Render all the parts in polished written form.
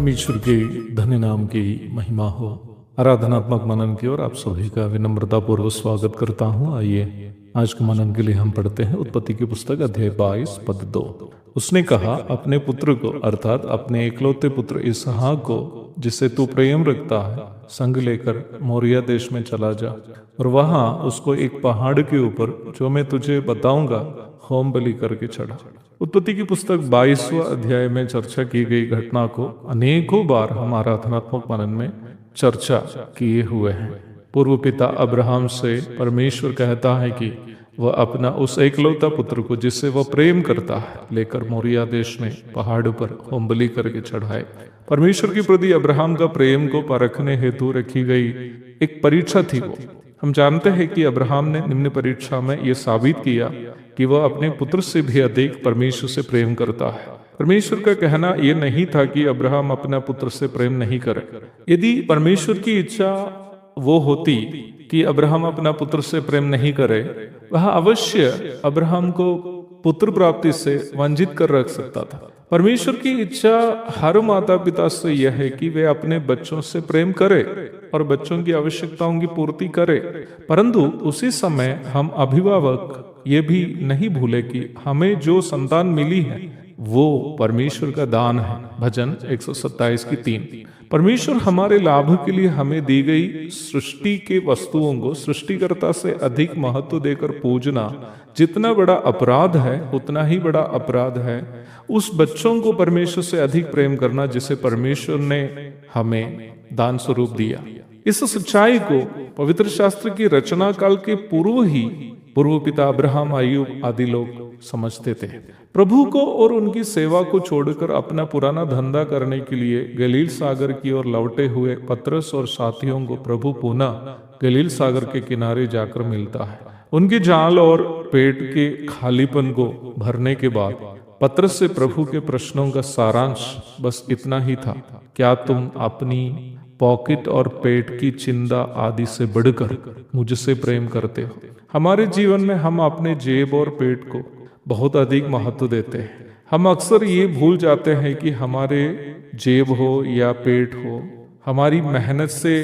परमेश्वर के धन्य नाम की महिमा हो। आराधनात्मक मनन की ओर आप सभी का विनम्रता पूर्वक स्वागत करता हूँ। आइए आज के मनन के लिए हम पढ़ते हैं उत्पत्ति की पुस्तक अध्याय 22 पद 2। उसने कहा, अपने पुत्र को अर्थात अपने एकलौते पुत्र इसहाक को जिसे तू प्रेम रखता है संग लेकर मोरिया देश में चला जा और वहां उसको एक पहाड़ के ऊपर जो मैं तुझे बताऊंगा होम बलि करके चढ़ा। उत्पत्ति की पुस्तक 22वां अध्याय में चर्चा की गई घटना को अनेकों बार हम आराधनात्मक मनन में चर्चा किए हुए हैं। पूर्व पिता अब्राहम से परमेश्वर कहता है कि वह अपना उस एकलौता पुत्र को जिससे वह प्रेम करता है लेकर मोरिया देश में पहाड़ पर होम बलि करके चढ़ाए। परमेश्वर के प्रति अब्राहम का प्रेम को परखने हेतु रखी गई एक परीक्षा थी वो। हम जानते हैं कि अब्राहम ने निम्न परीक्षा में यह साबित किया कि वह अपने पुत्र से भी अधिक परमेश्वर से प्रेम करता है। परमेश्वर का कहना यह नहीं था कि अब्राहम अपना पुत्र से प्रेम नहीं करे। यदि परमेश्वर की इच्छा वो होती कि अब्राहम अपना पुत्र से प्रेम नहीं करे, वह अवश्य अब्राहम को पुत्र प्राप्ति से वंचित कर रख सकता था। परमेश्वर की इच्छा हर माता पिता से यह है कि वे अपने बच्चों से प्रेम करें और बच्चों की आवश्यकताओं की पूर्ति करें, परंतु उसी समय हम अभिभावक ये भी नहीं भूले कि हमें जो संतान मिली है वो परमेश्वर का दान है। भजन 127 की 3। परमेश्वर हमारे लाभ के लिए हमें दी गई सृष्टि के वस्तुओं को सृष्टिकर्ता से अधिक महत्व देकर पूजना जितना बड़ा अपराध है उतना ही बड़ा अपराध है उस बच्चों को परमेश्वर से अधिक प्रेम करना जिसे परमेश्वर ने हमें दान स्वरूप दिया। इस सच्चाई को पवित्र शास्त्र की रचना काल के पूर्व पिता अब्राहम, अय्यूब आदि लोग समझते थे। प्रभु को और उनकी सेवा को छोड़कर अपना पुराना धंधा करने के लिए गलील सागर की ओर लौटे हुए पतरस और साथियों को प्रभु पुनः गलील सागर के किनारे जाकर मिलता है। उनके जाल और पेट के खालीपन को भरने के बाद पतरस से प्रभु के प्रश्नों का सारांश बस इतना ही था, क्या तुम अपनी पॉकेट और पेट की चिंता आदि से बढ़कर मुझसे प्रेम करते हो? हमारे जीवन में हम अपने जेब और पेट को बहुत अधिक महत्व देते हैं। हम अक्सर ये भूल जाते हैं कि हमारे जेब हो या पेट हो हमारी मेहनत से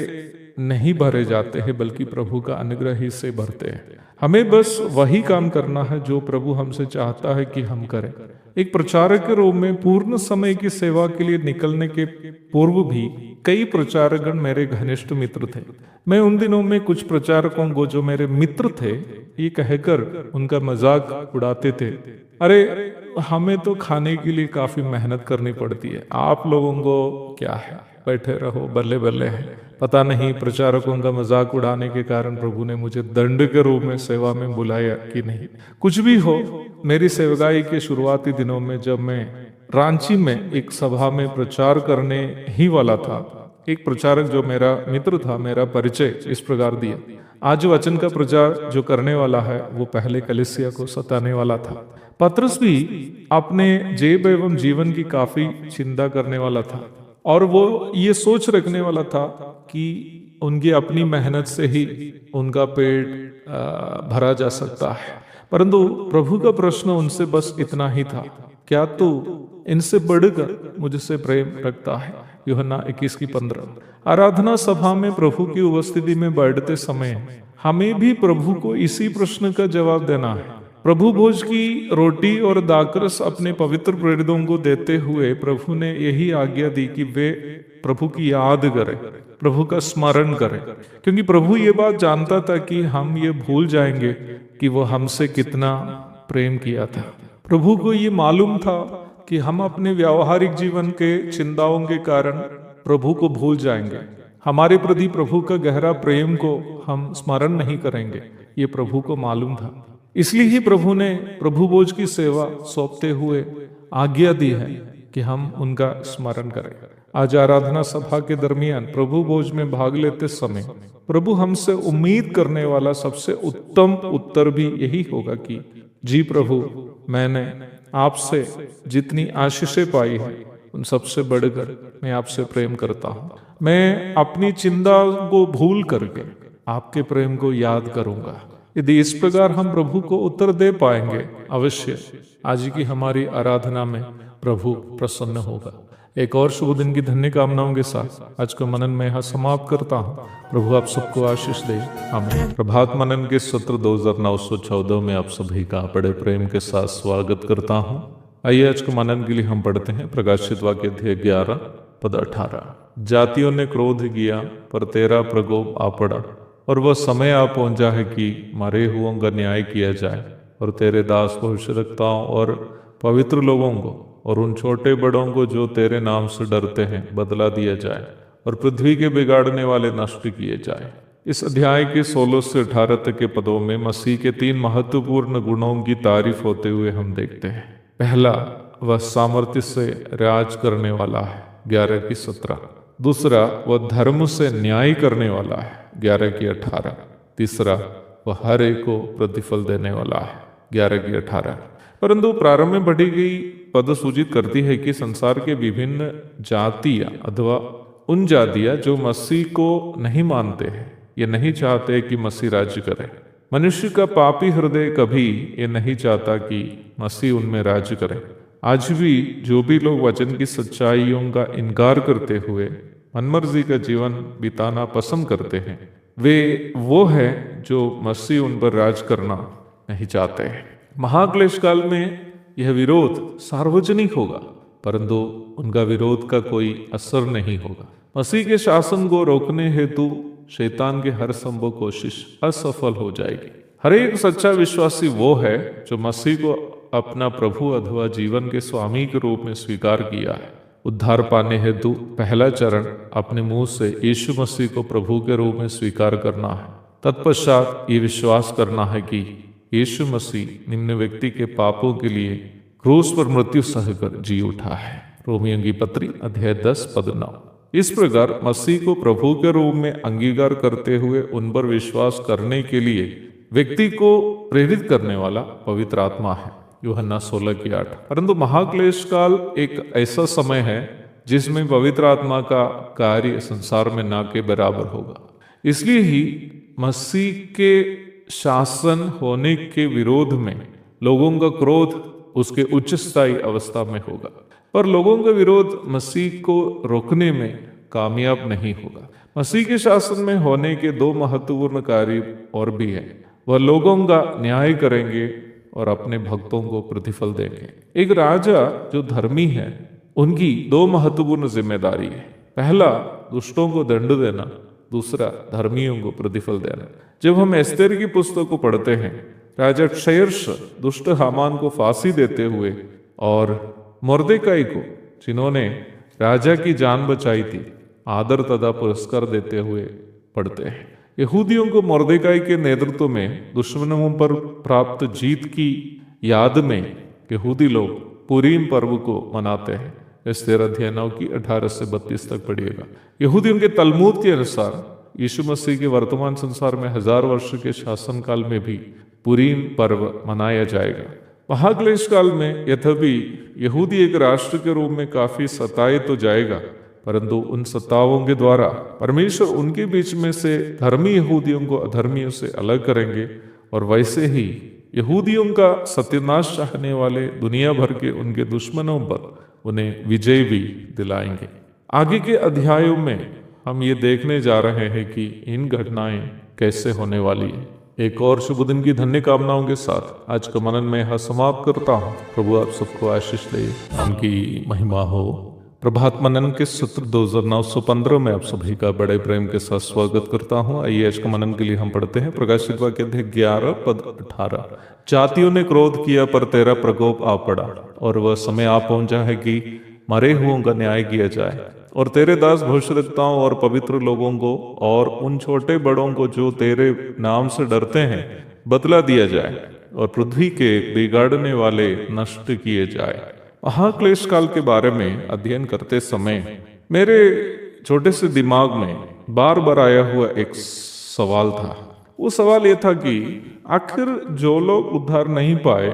नहीं भरे जाते हैं बल्कि प्रभु का अनुग्रह ही से भरते हैं। हमें बस वही काम करना है जो प्रभु हमसे चाहता है कि हम करें। एक प्रचारक के रूप में पूर्ण समय की सेवा के लिए निकलने के पूर्व भी कई प्रचारकगण मेरे घनिष्ठ मित्र थे। मैं उन दिनों में कुछ प्रचारकों को जो मेरे मित्र थे ये कहकर उनका मजाक उड़ाते थे, अरे हमें तो खाने के लिए काफी मेहनत करनी पड़ती है, आप लोगों को क्या है, बैठे रहो, बल्ले बल्ले है। पता नहीं प्रचारकों का मजाक उड़ाने के कारण प्रभु ने मुझे दंड के रूप में सेवा में बुलाया कि नहीं। कुछ भी हो, मेरी सेवकाई के शुरुआती दिनों में जब मैं रांची में एक सभा में प्रचार करने ही वाला था, एक प्रचारक जो मेरा मित्र था, मेरा परिचय इस प्रकार दिया, आज वचन का प्रचार जो करने वाला है वो पहले कलीसिया को सताने वाला था। पतरस भी अपने जेब एवं जीवन की काफी चिंता करने वाला था और वो ये सोच रखने वाला था कि उनकी अपनी मेहनत से ही उनका पेट भरा जा सकता है, परंतु प्रभु का प्रश्न उनसे बस इतना ही था, क्या तू इनसे बढ़कर मुझसे प्रेम रखता है? यूहन्ना 21 की 15। आराधना सभा में प्रभु की उपस्थिति में बैठते समय हमें भी प्रभु को इसी प्रश्न का जवाब देना है। प्रभु भोज की रोटी और दाखरस अपने पवित्र प्रेरितों को देते हुए प्रभु ने यही आज्ञा दी कि वे प्रभु की याद करें, प्रभु का स्मरण करें, क्योंकि प्रभु ये बात जानता था कि हम ये भूल जाएंगे कि वो हमसे कितना प्रेम किया था। प्रभु को ये मालूम था कि हम अपने व्यावहारिक जीवन के चिंताओं के कारण प्रभु को भूल जाएंगे, हमारे प्रति प्रभु का गहरा प्रेम को हम स्मरण नहीं करेंगे, ये प्रभु को मालूम था। इसलिए ही प्रभु ने प्रभु भोज की सेवा सौंपते हुए आज्ञा दी है कि हम उनका स्मरण करें। आज आराधना सभा के दरमियान प्रभु भोज में भाग लेते समय प्रभु हमसे उम्मीद करने वाला सबसे उत्तम उत्तर भी यही होगा कि जी प्रभु, मैंने आपसे जितनी आशीषें पाई है उन सबसे बढ़कर मैं आपसे प्रेम करता हूँ। मैं अपनी चिंता को भूल करके आपके प्रेम को याद करूंगा। यदि इस प्रकार हम प्रभु को उत्तर दे पाएंगे, अवश्य आज की हमारी आराधना में प्रभु प्रसन्न होगा। एक और शुभ दिन की धन्य कामनाओं के साथ आज का मनन मैं यहाँ समाप्त करता हूँ। प्रभु आप सबको आशीष दे, आमीन। प्रभात मनन के सत्र 2914 में आप सभी का बड़े प्रेम के साथ स्वागत करता हूँ। आइए आज के मनन के लिए हम पढ़ते हैं प्रकाशित वाक्य अध्याय 11 पद 18। जातियों ने क्रोध किया पर तेरा प्रकोप आ पड़ा, और वह समय आ पहुंचा है कि मरे हुओं का न्याय किया जाए, और तेरे दास भविष्यद्वक्ताओं और पवित्र लोगों को और उन छोटे बड़ों को जो तेरे नाम से डरते हैं बदला दिया जाए, और पृथ्वी के बिगाड़ने वाले नष्ट किए जाए। इस अध्याय के 16 से 18 तक के पदों में मसीह के 3 महत्वपूर्ण गुणों की तारीफ होते हुए हम देखते हैं। पहला, वह सामर्थ्य से राज करने वाला है, 11 की 17। दूसरा, वह धर्म से न्याय करने वाला है, 11 की 18। तीसरा, वह हर एक को प्रतिफल देने वाला है, 11 की 18। परंतु प्रारंभ में बढ़ी गई पद सूचित करती है कि संसार के विभिन्न जातियां अथवा उन जातियां जो मसीह को नहीं मानते हैं, ये नहीं चाहते कि मसीह राज्य करे। मनुष्य का पापी हृदय कभी ये नहीं चाहता कि मसीह उनमें राज्य करे। आज भी जो भी लोग वचन की सच्चाइयों का इनकार करते हुए मनमर्जी का जीवन बिताना पसंद करते हैं, वे वो है जो मसीह उन पर राज करना नहीं चाहते हैं। महाक्लेश काल में यह विरोध सार्वजनिक होगा, परंतु उनका विरोध का कोई असर नहीं होगा। मसीह के शासन को रोकने हेतु शैतान की हर संभव कोशिश असफल हो जाएगी। हर एक सच्चा विश्वासी वो है जो मसीह को अपना प्रभु अथवा जीवन के स्वामी के रूप में स्वीकार किया है। उद्धार पाने हेतु पहला चरण अपने मुंह से यीशु मसीह को प्रभु के रूप में स्वीकार करना है। तत्पश्चात ये विश्वास करना है कि यीशु मसीह निम्न व्यक्ति के पापों के लिए क्रूस पर मृत्यु सहकर जी उठा है। रोमियों की पत्री अध्याय 10 पद 9। इस प्रकार मसीह को प्रभु के रूप में अंगीकार करते हुए उन पर विश्वास करने के लिए व्यक्ति को प्रेरित करने वाला पवित्र आत्मा है, यूहन्ना 16 की 8। परंतु महाक्लेश काल एक ऐसा समय है जिसमें पवित्र आत्मा का कार्य संसार में ना के बराबर होगा। इसलिए ही मसीह के शासन होने के विरोध में लोगों का क्रोध उसके उच्च स्थायी अवस्था में होगा, पर लोगों का विरोध मसीह को रोकने में कामयाब नहीं होगा। मसीह के शासन में होने के 2 महत्वपूर्ण कार्य और भी हैं। वह लोगों का न्याय करेंगे और अपने भक्तों को प्रतिफल देंगे। एक राजा जो धर्मी है, उनकी 2 महत्वपूर्ण जिम्मेदारी है। पहला, दुष्टों को दंड देना, दूसरा, धर्मियों को प्रतिफल देना। जब हम एस्तेर की पुस्तक को पढ़ते हैं, राजा क्षयर्ष दुष्ट हामान को फांसी देते हुए और मोर्देकाई को, जिन्होंने राजा की जान बचाई थी, आदर तथा पुरस्कार देते हुए पढ़ते हैं। यहूदियों को मोर्देकाई के नेतृत्व में दुश्मनों पर प्राप्त जीत की याद में यहूदी लोग पुरीम पर्व को मनाते हैं। एस्तेर अध्याय 9 की 18 से 32 तक पढ़िएगा। यहूदियों के तलमूद के अनुसार यीशु मसीह के वर्तमान संसार में 1000 वर्ष के शासन काल में भी पुरीम पर्व मनाया जाएगा। महाक्लेश काल में यद्यपि यहूदी एक राष्ट्र के रूप में काफी सताए तो जाएगा, परंतु उन सताओं के द्वारा परमेश्वर उनके बीच में से धर्मी यहूदियों को अधर्मियों से अलग करेंगे, और वैसे ही यहूदियों का सत्यानाश चाहने वाले दुनिया भर के उनके दुश्मनों पर उन्हें विजय भी दिलाएंगे। आगे के अध्यायों में हम ये देखने जा रहे हैं कि इन घटनाएं कैसे होने वाली है। एक और शुभ दिन की धन्य कामनाओं के साथ आज का मनन मैं यहाँ समाप्त करता हूँ। प्रभु आप सबको आशीष दे, उनकी महिमा हो। प्रभात मनन के सत्र 2915 में आप सभी का बड़े प्रेम के साथ स्वागत करता हूँ। आइए आज का मनन के लिए हम पढ़ते हैं प्रकाशित वाक्य अध्याय 11 पद 18। जातियों ने क्रोध किया पर तेरा प्रकोप आ पड़ा, और वह समय आ पहुंचा है कि मरे हुओं का न्याय किया जाए, और तेरे दास भविष्यद्वक्ताओं और पवित्र लोगों को और उन छोटे बड़ों को जो तेरे नाम से डरते हैं बदला दिया जाए, और पृथ्वी के बिगाड़ने वाले नष्ट किए जाए। महाक्लेश काल के बारे में अध्ययन करते समय मेरे छोटे से दिमाग में बार बार आया हुआ एक सवाल था। वो सवाल ये था कि आखिर जो लोग उद्धार नहीं पाए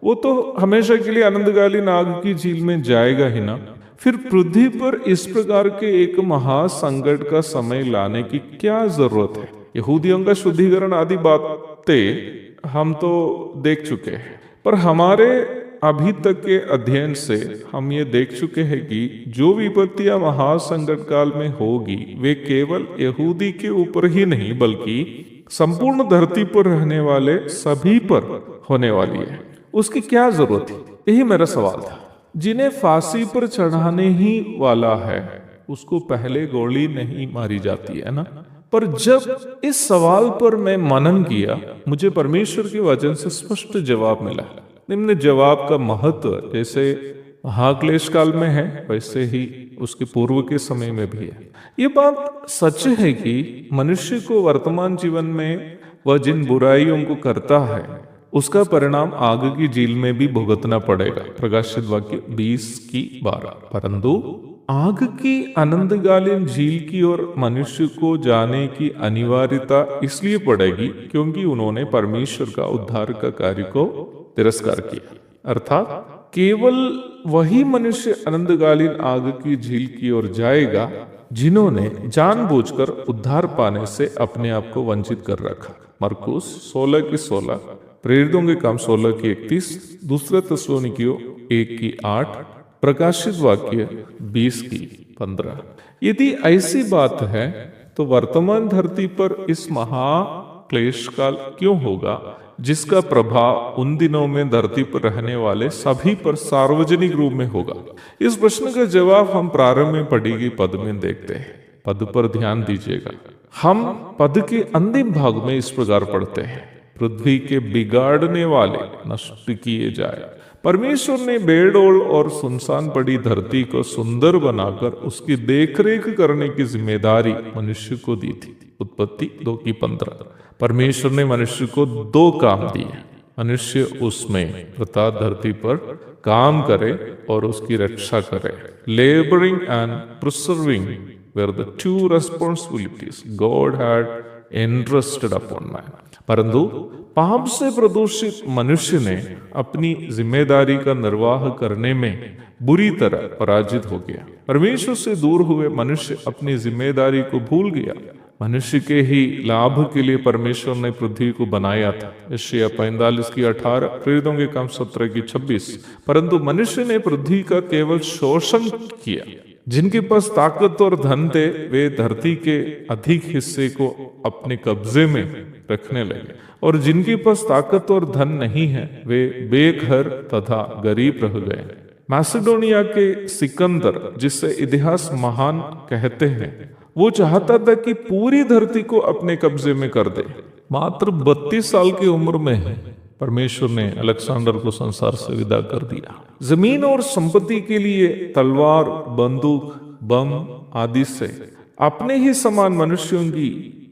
वो तो हमेशा के लिए अनंतकालीन आग की झील में जाएगा ही ना। फिर पृथ्वी पर इस प्रकार के एक महासंकट का समय लाने की क्या जरूरत है? यहूदियों का शुद्धिकरण आदि बातें हम तो देख चुके हैं, पर हमारे अभी तक के अध्ययन से हम ये देख चुके हैं कि जो विपत्तियां महासंकट काल में होगी वे केवल यहूदी के ऊपर ही नहीं बल्कि संपूर्ण धरती पर रहने वाले सभी पर होने वाली है। उसकी क्या जरूरत है, यही मेरा सवाल था। जिन्हें फांसी पर चढ़ाने ही वाला है उसको पहले गोली नहीं मारी जाती है ना। पर जब इस सवाल पर मैं मनन किया मुझे परमेश्वर के वचन से स्पष्ट जवाब मिला। निम्न जवाब का महत्व जैसे महाक्लेश काल में है वैसे ही उसके पूर्व के समय में भी है। ये बात सच है कि मनुष्य को वर्तमान जीवन में वह जिन बुराइयों को करता है उसका परिणाम आग की झील में भी भुगतना पड़ेगा। प्रकाशित वाक्य 20:12। परंतु आग की आनंदकालीन झील की ओर मनुष्य को जाने की अनिवार्यता इसलिए पड़ेगी क्योंकि उन्होंने परमेश्वर का उद्धार का कार्य को तिरस्कार किया। अर्थात केवल वही मनुष्य आनंदकालीन आग की झील की ओर जाएगा जिन्होंने जानबूझकर उद्धार पाने से अपने आप को वंचित कर रखा। मरकुस 16:16, प्रेरितों के काम 16:31, दूसरा थिस्सलुनीकियों 1:8, प्रकाशित वाक्य 20:15। यदि ऐसी बात है तो वर्तमान धरती पर इस महाक्लेश काल क्यों होगा जिसका प्रभाव उन दिनों में धरती पर रहने वाले सभी पर सार्वजनिक रूप में होगा? इस प्रश्न का जवाब हम प्रारंभ में पढ़ी गई पद में देखते हैं। पद पर ध्यान दीजिएगा। हम पद के अंतिम भाग में इस प्रकार पढ़ते हैं, पृथ्वी के बिगाड़ने वाले नष्ट किए जाए। परमेश्वर ने बेडोल और सुनसान पड़ी धरती को सुंदर बनाकर उसकी देखरेख करने की जिम्मेदारी मनुष्य को दी थी। उत्पत्ति 2:15। परमेश्वर ने मनुष्य को 2 काम दिए। मनुष्य उसमें अर्थात धरती पर काम करे और उसकी रक्षा करे। Labouring and preserving were the 2 responsibilities God had entrusted upon man. परंतु पाप से प्रदूषित मनुष्य ने अपनी जिम्मेदारी का निर्वाह करने में बुरी तरह पराजित हो गया। परमेश्वर से दूर हुए मनुष्य अपनी जिम्मेदारी को भूल गया। मनुष्य के ही लाभ के लिए परमेश्वर ने पृथ्वी को बनाया था। यशायाह 45:18, प्रेरितों के काम 17:26। परंतु मनुष्य ने पृथ्वी का केवल शोषण किया। जिनके पास ताकत और धन थे वे धरती के अधिक हिस्से को अपने कब्जे में रखने लगे और जिनके पास ताकत और धन नहीं है वे बेघर तथा गरीब रह गए। मैसेडोनिया के सिकंदर, जिसे इतिहास महान कहते हैं, वो चाहता था कि पूरी धरती को अपने कब्जे में कर दे। मात्र 32 साल की उम्र में परमेश्वर ने अलेक्जेंडर को संसार से विदा कर दिया। जमीन और संपत्ति के लिए तलवार, बंदूक, बम आदि से अपने ही समान मनुष्यों की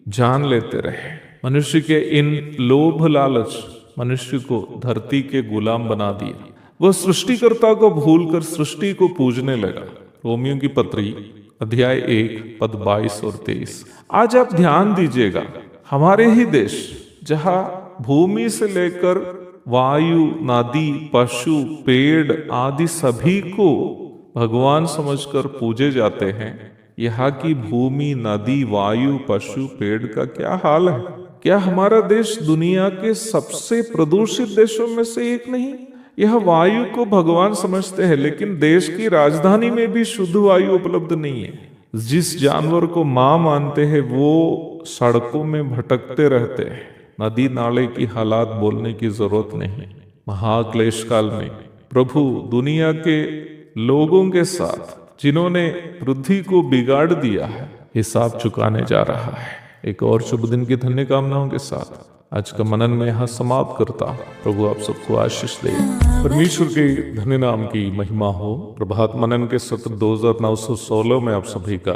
जान लेते रहे। मनुष्य के इन लोभ लालच मनुष्य को धरती के गुलाम बना दिया। वह सृष्टिकर्ता को भूलकर सृष्टि को पूजने लगा। रोमियो की पत्री अध्याय 1 पद 22 और 23। आज आप ध्यान दीजिएगा, हमारे ही देश जहां भूमि से लेकर वायु, नदी, पशु, पेड़ आदि सभी को भगवान समझकर पूजे जाते हैं, यहाँ की भूमि, नदी, वायु, पशु, पेड़ का क्या हाल है? क्या हमारा देश दुनिया के सबसे प्रदूषित देशों में से एक नहीं? यह वायु को भगवान समझते हैं लेकिन देश की राजधानी में भी शुद्ध वायु उपलब्ध नहीं है। जिस जानवर को मां मानते हैं वो सड़कों में भटकते रहते हैं। नदी नाले की हालात बोलने की जरूरत नहीं। महाक्लेश काल में प्रभु दुनिया के लोगों के साथ जिन्होंने पृथ्वी को बिगाड़ दिया है हिसाब चुकाने जा रहा है। एक और शुभ दिन की धन्य कामनाओं के साथ आज का मनन में यहाँ समाप्त करता हूँ। प्रभु आप सबको आशीष दे। परमेश्वर के धन्य नाम की महिमा हो। प्रभात मनन के सत्र 2916 में आप सभी का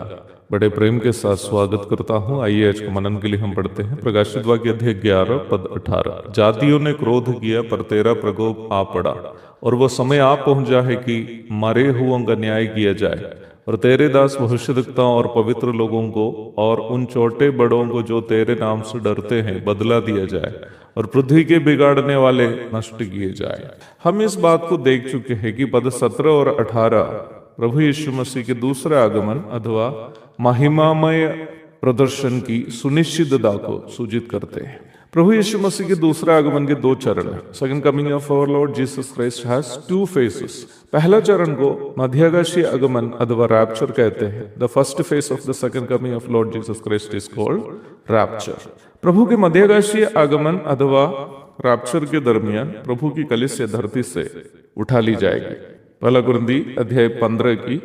बड़े प्रेम के साथ स्वागत करता हूँ। आइए आज के मनन के लिए हम पढ़ते हैं प्रकाशित वाक्य अध्याय 11 पद 18। जातियों ने क्रोध किया पर तेरा प्रकोप आ पड़ा और वह समय आ पहुंचा है कि मरे हुओं का न्याय किया जाए और तेरे दास भविष्यद्वक्ताओं और पवित्र लोगों को और उन छोटे बड़ों को जो तेरे नाम से डरते हैं बदला दिया जाए और पृथ्वी के बिगाड़ने वाले नष्ट किए जाए। हम इस बात को देख चुके हैं कि पद 17 और 18 प्रभु यीशु मसीह के दूसरे आगमन अथवा महिमामय प्रदर्शन की सुनिश्चितता को सूचित करते हैं। प्रभु यीशु मसीह के दूसरे आगमन के दो चरण हैं। Second coming of our lord Jesus Christ has two phases. पहला चरण को मध्यगाशी आगमन अथवा रैप्चर कहते हैं। The first phase of the second coming of lord Jesus Christ is called rapture. प्रभु के मध्यगाशी आगमन अथवा रैप्चर के दरमियान प्रभु की कलीसिया धरती से उठा ली जाएगी। पहला कुरिन्थी अध्याय 15 की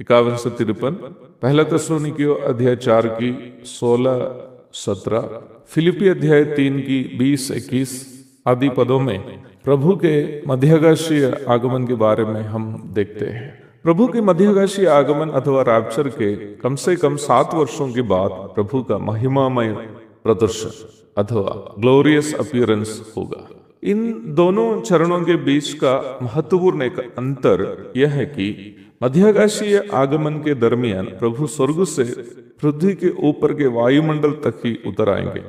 51 से 53, पहला थिस्सलुनीकियों अध्याय 4 की 16-17, फिलिपी अध्याय 3 की 20-21 आदि पदों में प्रभु के मध्यगाशीय आगमन के बारे में हम देखते हैं। प्रभु के मध्यगाशीय आगमन अथवा रैप्चर के कम से कम 7 वर्षों के बाद प्रभु का महिमामय प्रदर्शन अथवा ग्लोरियस अपीयरेंस होगा। इन दोनों चरणों के बीच का महत्वपूर्ण एक अंतर यह है कि मध्यगाशीय आगमन के दरमियान प्रभु स्वर्ग से पृथ्वी के ऊपर के वायुमंडल तक ही उतर आएंगे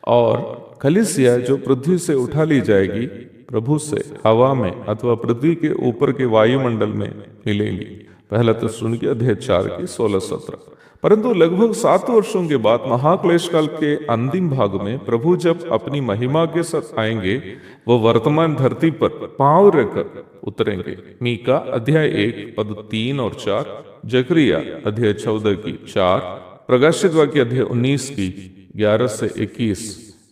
और कलीसिया जो पृथ्वी से उठा ली जाएगी प्रभु से हवा में अथवा पृथ्वी के ऊपर के वायुमंडल में मिलेंगी। पहला थिस्सलुनीकियों अध्याय 4 की 16-17। परंतु लगभग 7 वर्षों के बाद महाक्लेश काल के अंतिम भाग में प्रभु जब अपनी महिमा के साथ आएंगे वो वर्तमान धरती पर पांव रखकर उतरेंगे। मीका अध्याय 1 पद 3 और 4, जकरिया अध्याय 14 की 4, प्रकाशित वाक्य अध्याय 19 की 11 से 21।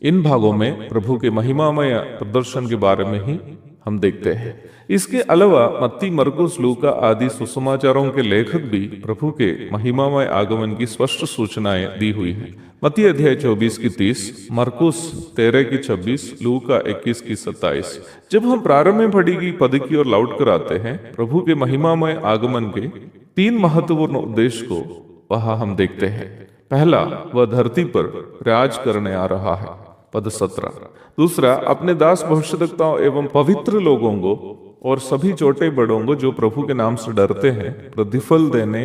इन भागों में प्रभु के महिमामय प्रदर्शन के बारे में ही हम देखते हैं। इसके अलावा मत्ती, मरकुस, लूका आदि सुसमाचारों के लेखक भी प्रभु के महिमामय आगमन की स्पष्ट सूचनाएं दी हुई हैं। मत्ती अध्याय 24 की 30, मरकुस 13 की 26, लूका 21 की 27। जब हम प्रारंभ में पढ़ी गई पद की ओर लौट कर आते हैं, प्रभु के महिमामय आगमन के 3 महत्वपूर्ण उद्देश्य को वहां हम देखते हैं। पहला, वह धरती पर राज करने आ रहा है, पद 17। दूसरा, अपने दास भविष्यद्वक्ताओं एवं पवित्र लोगों को और सभी छोटे बड़ों को जो प्रभु के नाम से डरते हैं प्रतिफल देने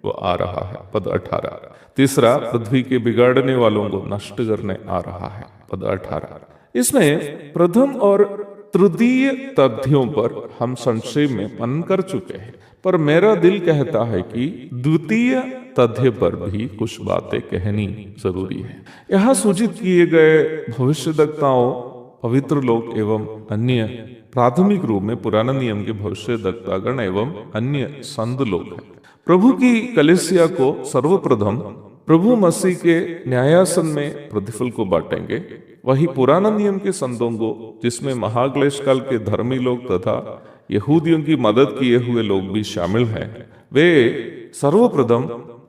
वो आ रहा है, पद 18। तीसरा, पृथ्वी के बिगाड़ने वालों को नष्ट करने आ रहा है, पद 18। इसमें प्रथम और तृतीय तथ्यों पर हम संक्षेप में मनन कर चुके हैं, पर मेरा दिल कहता है कि द्वितीय तथ्य पर भी कुछ बातें कहनी जरूरी है। यहाँ सूचित किए गए भविष्यद्वक्ताओं, पवित्र लोग एवं अन्य प्राथमिक रूप में पुराना नियम के भविष्यद्वक्तागण एवं अन्य संत लोग हैं। प्रभु की कलीसिया को सर्वप्रथम प्रभु मसीह के न्यायासन में प्रतिफल को बांटेंगे। वही पुराना नियम के संतों को, जिसमें महाक्लेश काल के धर्मी लोग तथा यहूदियों की मदद किए हुए लोग भी शामिल हैं, वे सर्वप्रथम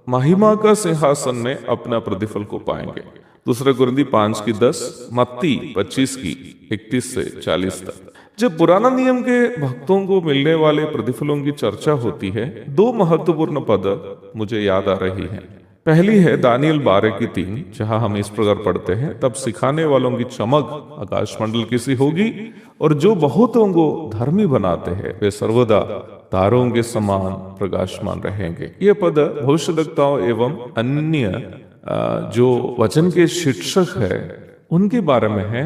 महिमा का सिंहासन में अपना प्रतिफल को पाएंगे। दूसरा कुरिन्थी 5 की 10, मत्ती 25 की 31 से 40 तक। जब पुराना नियम के भक्तों को मिलने वाले प्रतिफलों की चर्चा होती है, 2 महत्वपूर्ण पद मुझे याद आ रही हैं। पहली है दानियल 12 की 3, जहां हम इस प्रकार पढ़ते हैं, तब सिखाने वालों की चमक आकाशमंडल की सी होगी और जो बहुतों को धर्मी बनाते हैं वे सर्वदा तारों के समान प्रकाशमान रहेंगे। ये पद भविष्यद्वक्ताओं एवं अन्य जो वचन के शिक्षक है उनके बारे में है।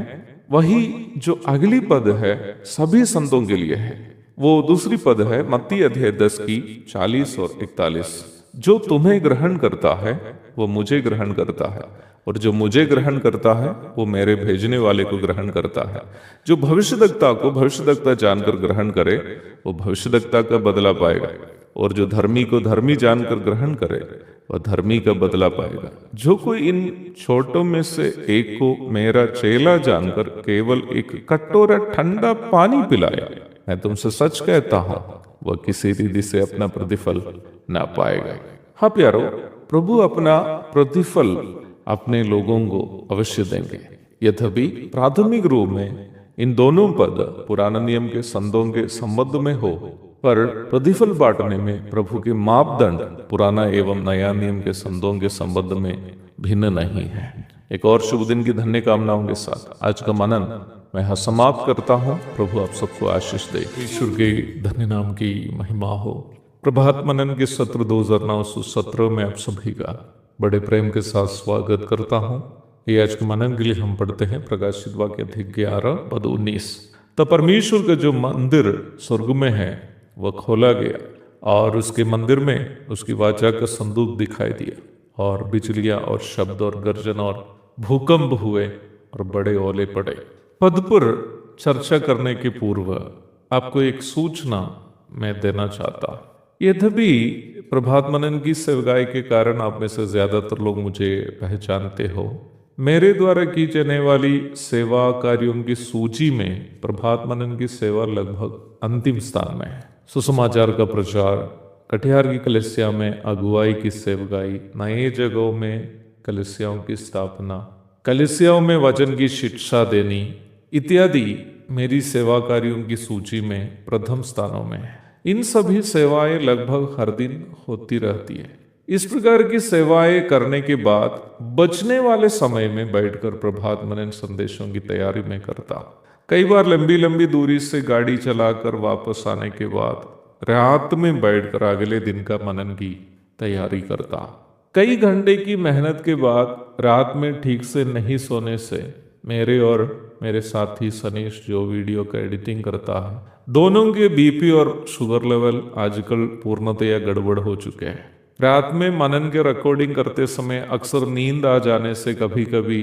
वही जो अगली पद है सभी संतों के लिए है। वो दूसरी पद है मत्ती अध्याय 10 की 40 और 41, जो तुम्हें ग्रहण करता है वो मुझे ग्रहण करता है और जो मुझे ग्रहण करता है वो मेरे भेजने वाले को ग्रहण करता है। जो भविष्यद्वक्ता को भविष्यद्वक्ता जानकर ग्रहण करे वो भविष्यद्वक्ता का बदला पाएगा और जो धर्मी को धर्मी जानकर ग्रहण करे वह धर्मी का बदला पाएगा। जो कोई इन छोटों में से एक को मेरा चेला जानकर केवल एक कटोरा ठंडा पानी पिलाया, मैं तुमसे सच कहता हूं वह किसी रीति से अपना प्रतिफल ना पाएगा। हाँ प्यारो, प्रभु अपना प्रतिफल अपने लोगों को अवश्य देंगे। यद्यपि प्राथमिक रूप में इन दोनों पद पुराना नियम के संतों के संबंध में हो, पर प्रतिफल बांटने में प्रभु के मापदंड पुराना एवं नया नियम के संतों के संबंध में भिन्न नहीं है। एक और शुभ दिन की धन्य कामनाओं के साथ आज का मनन मैं यहाँ समाप्त करता हूँ। प्रभु आप सबको आशीष दे। ईश्वर के धन्य नाम की महिमा हो। प्रभात मनन के सत्र 2009 में आप सभी का बड़े प्रेम के साथ स्वागत करता हूँ। ये आज के मनन के लिए हम पढ़ते हैं प्रकाशित वाक्य अध्याय 11 पद 19। तब परमेश्वर का जो मंदिर स्वर्ग में है वह खोला गया और उसके मंदिर में उसकी वाचा का संदूक दिखाई दिया और बिजलियां और शब्द और गर्जन और भूकंप हुए और बड़े ओले पड़े। पद पर चर्चा करने के पूर्व आपको एक सूचना मैं देना चाहता। यद्यपि प्रभात मनन की सेवकाई के कारण आप में से ज्यादातर लोग मुझे पहचानते हो, मेरे द्वारा की जाने वाली सेवा कार्यों की सूची में प्रभात मनन की सेवा लगभग अंतिम स्थान में है। सुसमाचार का प्रचार, कटिहार की कलीसिया में अगुवाई की सेवकाई, नए जगहों में कलीसियाओं की स्थापना, कलीसियाओं में वचन की शिक्षा देनी इत्यादि मेरी सेवा कार्यों की सूची में प्रथम स्थानों में है। इन सभी सेवाएं लगभग हर दिन होती रहती है। इस प्रकार की सेवाएं करने के बाद बचने वाले समय में बैठकर प्रभात मनन संदेशों की तैयारी में करता। कई बार लंबी लंबी दूरी से गाड़ी चलाकर वापस आने के बाद रात में बैठकर अगले दिन का मनन की तैयारी करता। कई घंटे की मेहनत के बाद रात में ठीक से नहीं सोने से मेरे और मेरे साथी सनीश जो वीडियो का एडिटिंग करता है, दोनों के बीपी और शुगर लेवल आजकल पूर्णतया गड़बड़ हो चुके हैं। रात में मनन के रिकॉर्डिंग करते समय अक्सर नींद आ जाने से कभी कभी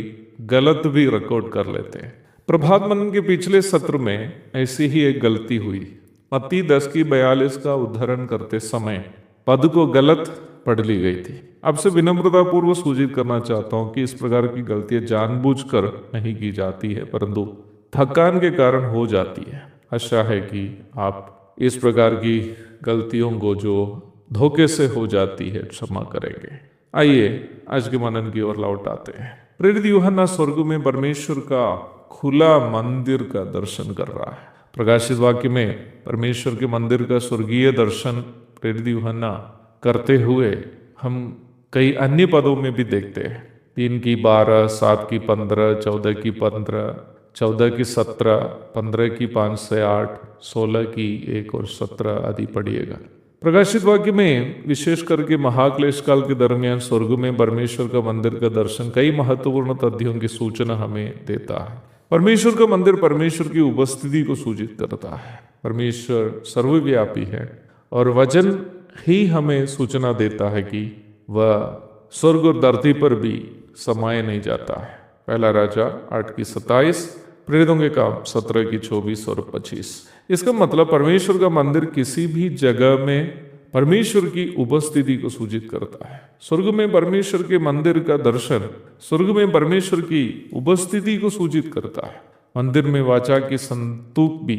गलत भी रिकॉर्ड कर लेते हैं। प्रभात मनन के पिछले सत्र में ऐसी ही एक गलती हुई। मत्ती 10:42 का उद्धरण करते समय पद को गलत पढ़ ली गई थी। आपसे विनम्रता पूर्वक सूचित करना चाहता हूं कि इस प्रकार की गलतियां जानबूझकर नहीं की जाती है, परंतु थकान के कारण हो जाती है। आशा है कि आप इस प्रकार की गलतियों को जो धोखे से हो जाती है क्षमा करेंगे। आइए आज के मनन की ओर लौट आते हैं। प्रेरित यूहन्ना स्वर्ग में परमेश्वर का खुला मंदिर का दर्शन कर रहा है। प्रकाशित वाक्य में परमेश्वर के मंदिर का स्वर्गीय दर्शन प्रेरित यूहन्ना करते हुए हम कई अन्य पदों में भी देखते हैं। 3 की 12, 7 की 15, 14 की 15, 14 की 17, 15 की 5 से 8, 16 की 1 और 17 आदि पढ़िएगा। प्रकाशित वाक्य में विशेष करके महाक्लेश काल के दरमियान स्वर्ग में परमेश्वर का मंदिर का दर्शन कई महत्वपूर्ण तथ्यों की सूचना हमें देता है। परमेश्वर का मंदिर परमेश्वर की उपस्थिति को सूचित करता है। परमेश्वर सर्वव्यापी है और वचन ही हमें सूचना देता है कि वह स्वर्ग और धरती पर भी समाये नहीं जाता है। पहला राजा 8 की 27, प्रेरितों के काम 17 की 24 और 25। इसका मतलब परमेश्वर का मंदिर किसी भी जगह में परमेश्वर की उपस्थिति को सूचित करता है। स्वर्ग में परमेश्वर के मंदिर का दर्शन स्वर्ग में परमेश्वर की उपस्थिति को सूचित करता है। मंदिर में वाचा की संतूक भी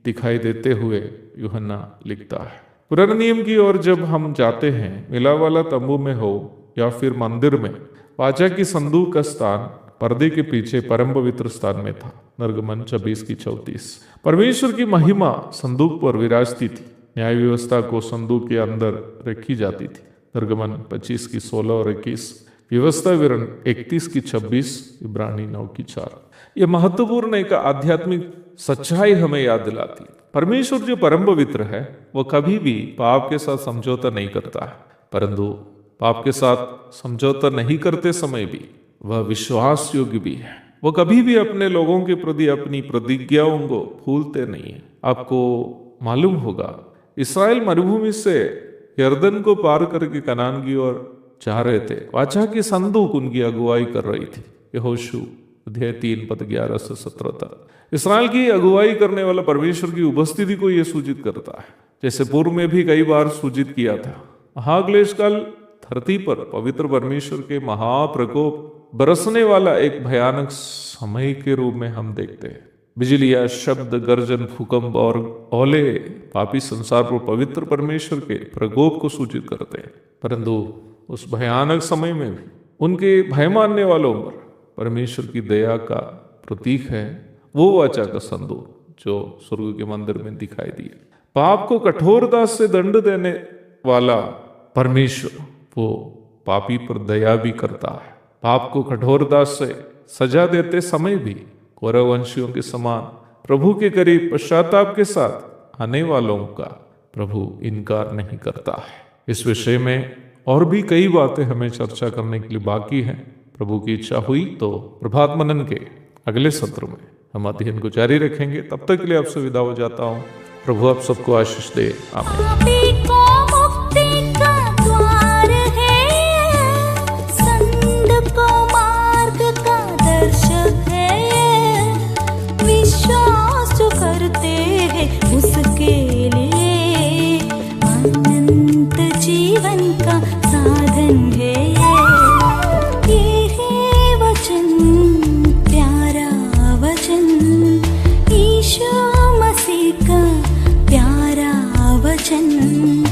दिखाई देते हुए यूहन्ना लिखता है। पुराने नियम की ओर जब हम जाते हैं, मिलाप वाला तंबू में हो या फिर मंदिर में, वाचा की संदूक का स्थान पर्दे के पीछे परम पवित्र स्थान में था। निर्गमन 26 की 34। परमेश्वर की महिमा संदूक पर विराजती थी। न्याय व्यवस्था को संदूक के अंदर रखी जाती थी। निर्गमन 25 की 16 और 21। व्यवस्था विवरण 31 की 26, इब्रानी 9 की 4। यह महत्वपूर्ण एक आध्यात्मिक सच्चाई हमें याद दिलाती है। परमेश्वर जो परम पवित्र है वो कभी भी पाप के साथ समझौता नहीं करता है, परंतु पाप के साथ समझौता नहीं करते समय भी वह विश्वास योग्य भी है। वो कभी भी अपने लोगों के प्रति अपनी प्रतिज्ञाओं को भूलते नहीं है। आपको मालूम होगा, इस्राएल मरुभूमि से यर्दन को पार करके कनान की ओर जा रहे थे। वाचा की संदूक उनकी अगुवाई कर रही थी। यहोशू अध्याय 3 पद 11 से 17 तक। इस्राएल की अगुवाई करने वाला परमेश्वर की उपस्थिति को यह सूचित करता है, जैसे पूर्व में भी कई बार सूचित किया था। महाक्लेश काल धरती पर पवित्र परमेश्वर के महाप्रकोप बरसने वाला एक भयानक समय के रूप में हम देखते हैं। बिजलियां, शब्द, गर्जन, भूकंप और ओले पापी संसार पर पवित्र परमेश्वर के प्रकोप को सूचित करते हैं, परंतु उस भयानक समय में भी उनके भय मानने वालों पर परमेश्वर की दया का प्रतीक है वो वाचा का संदूक जो स्वर्ग के मंदिर में दिखाई दिया। पाप को कठोरता से दंड देने वाला परमेश्वर वो पापी पर दया भी करता है। पाप को कठोरता से सजा देते समय भी कौरववंशियों के समान प्रभु के करीब पश्चाताप के साथ आने वालों का प्रभु इनकार नहीं करता है। इस विषय में और भी कई बातें हमें चर्चा करने के लिए बाकी हैं। प्रभु की इच्छा हुई तो प्रभात मनन के अगले सत्र में हम अध्ययन को जारी रखेंगे। तब तक के लिए आपसे विदा हो जाता हूँ। प्रभु आप सबको आशीष दे। आमीन। संत को मार्ग का दर्शक है। वचन